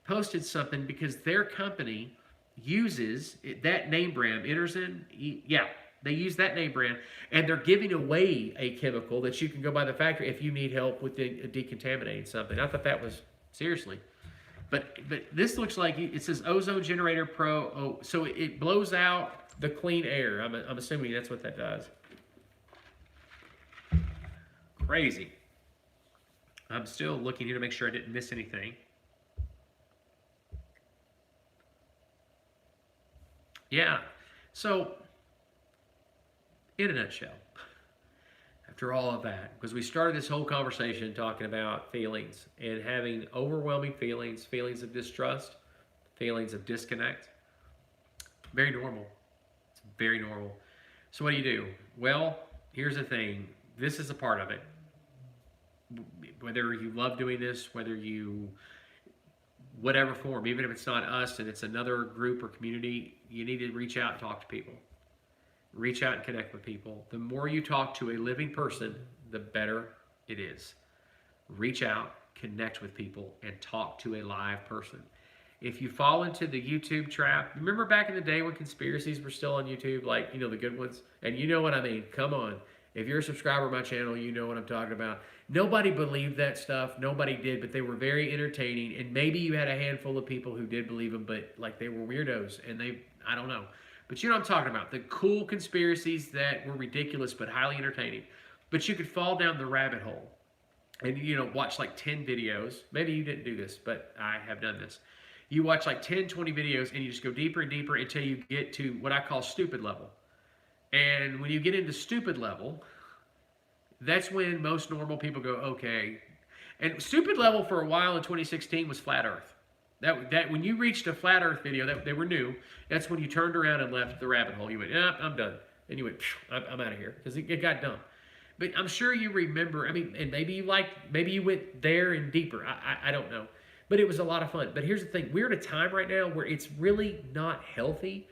posted something because their company uses that name brand, Enersen. Yeah, they use that name brand, and they're giving away a chemical that you can go by the factory if you need help with decontaminating something. I thought that was, seriously. But this looks like it says Ozone Generator Pro. Oh, so it blows out the clean air. I'm assuming that's what that does. Crazy. I'm still looking here to make sure I didn't miss anything. Yeah. So, in a nutshell, after all of that, because we started this whole conversation talking about feelings and having overwhelming feelings, feelings of distrust, feelings of disconnect, very normal. It's very normal. So, what do? Well, here's the thing, this is a part of it. Whether you love doing this, whether you, whatever form, even if it's not us and it's another group or community, you need to reach out and talk to people. Reach out and connect with people. The more you talk to a living person, the better it is. Reach out, connect with people, and talk to a live person. If you fall into the YouTube trap, remember back in the day when conspiracies were still on YouTube, like, the good ones? And you know what I mean. Come on. If you're a subscriber to my channel, you know what I'm talking about. Nobody believed that stuff. Nobody did, but they were very entertaining. And maybe you had a handful of people who did believe them, but like they were weirdos and I don't know. But you know what I'm talking about. The cool conspiracies that were ridiculous but highly entertaining. But you could fall down the rabbit hole and, watch like 10 videos. Maybe you didn't do this, but I have done this. You watch like 10, 20 videos and you just go deeper and deeper until you get to what I call stupid level. And when you get into stupid level, that's when most normal people go, okay. And stupid level for a while in 2016 was flat Earth. That when you reached a flat Earth video, that they were new, that's when you turned around and left the rabbit hole. You went, I'm done. And you went, I'm out of here, because it got dumb. But I'm sure you remember. I mean, and maybe you went there and deeper. I don't know. But it was a lot of fun. But here's the thing: we're at a time right now where it's really not healthy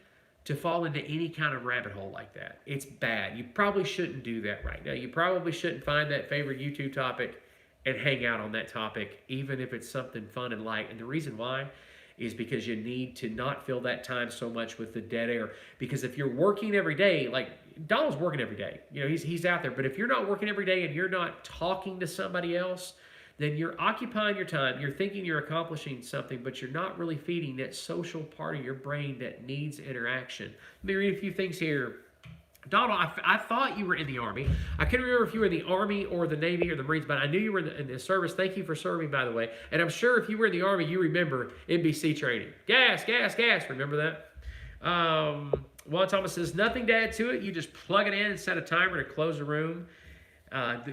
to fall into any kind of rabbit hole like that. It's bad. You probably shouldn't do that right now. You probably shouldn't find that favorite YouTube topic and hang out on that topic, even if it's something fun and light. And the reason why is because you need to not fill that time so much with the dead air. Because if you're working every day, like Donald's working every day, he's out there. But if you're not working every day and you're not talking to somebody else, then you're occupying your time. You're thinking you're accomplishing something, but you're not really feeding that social part of your brain that needs interaction. Let me read a few things here. Donald, I thought you were in the Army. I couldn't remember if you were in the Army or the Navy or the Marines, but I knew you were in the service. Thank you for serving, by the way. And I'm sure if you were in the Army, you remember NBC training. Gas, gas, gas. Remember that? Juan Thomas says, nothing to add to it. You just plug it in and set a timer to close the room.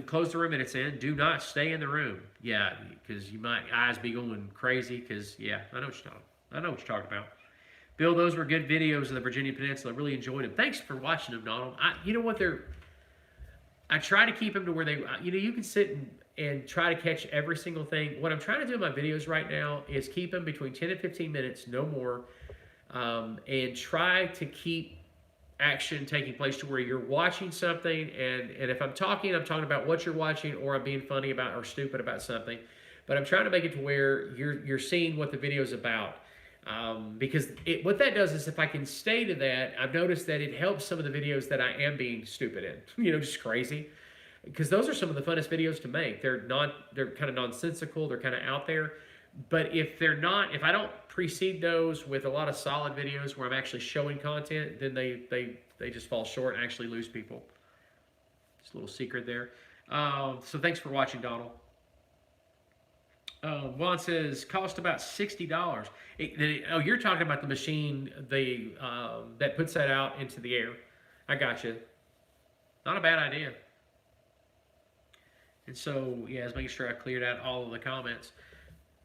Close the room and it's in. Do not stay in the room. Yeah, because you might eyes be going crazy. Because I know what you're talking about. Bill, those were good videos of the Virginia Peninsula. I really enjoyed them. Thanks for watching them, Donald. You know what I try to keep them to where they. You can sit and try to catch every single thing. What I'm trying to do in my videos right now is keep them between 10 and 15 minutes, no more, and try to keep action taking place to where you're watching something, and if I'm talking about what you're watching, or I'm being funny about or stupid about something, but I'm trying to make it to where you're seeing what the video is about, because what that does is if I can stay to that, I've noticed that it helps some of the videos that I am being stupid in, just crazy, because those are some of the funnest videos to make. They're kind of nonsensical, they're kind of out there. But if I don't precede those with a lot of solid videos where I'm actually showing content, then they just fall short and actually lose people. Just a little secret there. So thanks for watching, Donald. Juan says, cost about $60. You're talking about the machine that puts that out into the air. I got you. Not a bad idea. And so, I was making sure I cleared out all of the comments.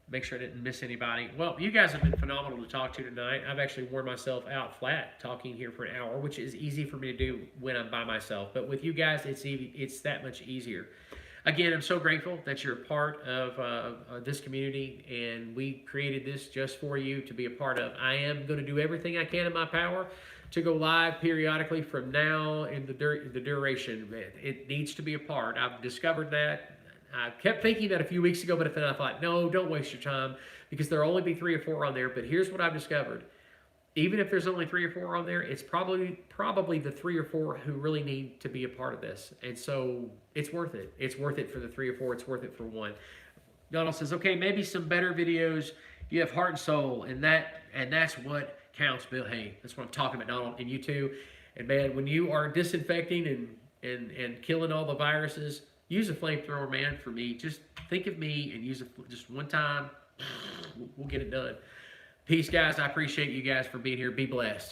Make sure I didn't miss anybody. Well, you guys have been phenomenal to talk to tonight. I've actually worn myself out flat talking here for an hour, which is easy for me to do when I'm by myself. But with you guys, it's that much easier. Again, I'm so grateful that you're a part of this community, and we created this just for you to be a part of. I am going to do everything I can in my power to go live periodically from now in the duration. It needs to be a part. I've discovered that. I kept thinking that a few weeks ago, but then I thought, no, don't waste your time, because there'll only be 3 or 4 on there. But here's what I've discovered. Even if there's only 3 or 4 on there, it's probably the 3 or 4 who really need to be a part of this. And so it's worth it. It's worth it for the 3 or 4. It's worth it for 1. Donald says, okay, maybe some better videos. You have heart and soul, and that's what counts, Bill. Hey, that's what I'm talking about, Donald, and you too. And man, when you are disinfecting and killing all the viruses, use a flamethrower, man. For me, just think of me and use it just one time. We'll get it done. Peace, guys. I appreciate you guys for being here. Be blessed.